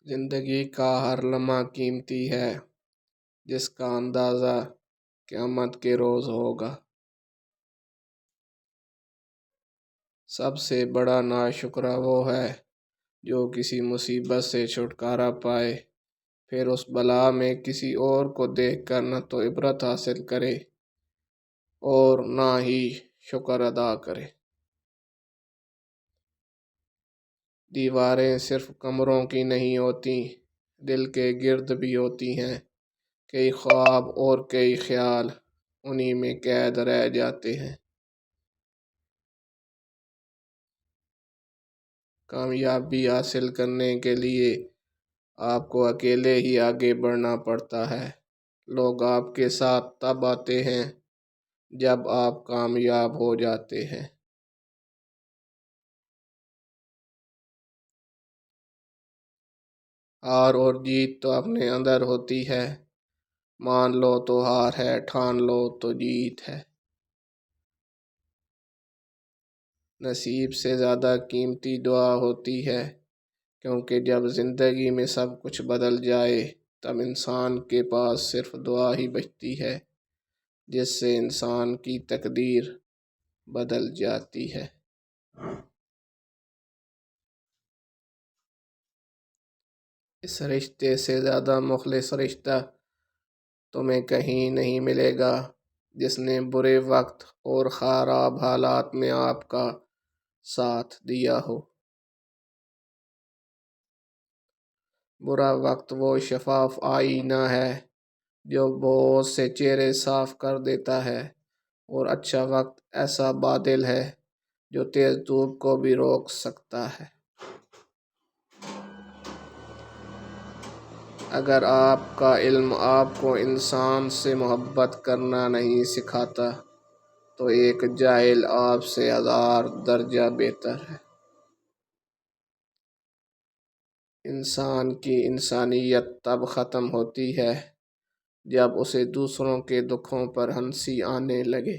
زندگی کا ہر لمحہ قیمتی ہے، جس کا اندازہ قیامت کے روز ہوگا۔ سب سے بڑا ناشکرا وہ ہے جو کسی مصیبت سے چھٹکارا پائے، پھر اس بلا میں کسی اور کو دیکھ کر نہ تو عبرت حاصل کرے اور نہ ہی شکر ادا کرے۔ دیواریں صرف کمروں کی نہیں ہوتی، دل کے گرد بھی ہوتی ہیں۔ کئی خواب اور کئی خیال انہی میں قید رہ جاتے ہیں۔ کامیابی حاصل کرنے کے لیے آپ کو اکیلے ہی آگے بڑھنا پڑتا ہے۔ لوگ آپ کے ساتھ تب آتے ہیں جب آپ کامیاب ہو جاتے ہیں۔ ہار اور جیت تو اپنے اندر ہوتی ہے، مان لو تو ہار ہے، ٹھان لو تو جیت ہے۔ نصیب سے زیادہ قیمتی دعا ہوتی ہے، کیونکہ جب زندگی میں سب کچھ بدل جائے تب انسان کے پاس صرف دعا ہی بچتی ہے، جس سے انسان کی تقدیر بدل جاتی ہے۔ اس رشتے سے زیادہ مخلص رشتہ تمہیں کہیں نہیں ملے گا، جس نے برے وقت اور خراب حالات میں آپ کا ساتھ دیا ہو۔ برا وقت وہ شفاف آئینہ ہے جو بہت سے چہرے صاف کر دیتا ہے، اور اچھا وقت ایسا بادل ہے جو تیز دھوپ کو بھی روک سکتا ہے۔ اگر آپ کا علم آپ کو انسان سے محبت کرنا نہیں سکھاتا تو ایک جاہل آپ سے 1000 درجہ بہتر ہے۔ انسان کی انسانیت تب ختم ہوتی ہے جب اسے دوسروں کے دکھوں پر ہنسی آنے لگے۔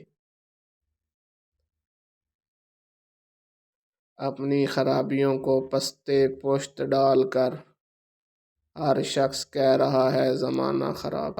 اپنی خرابیوں کو پستے پشت ڈال کر ہر شخص کہہ رہا ہے زمانہ خراب۔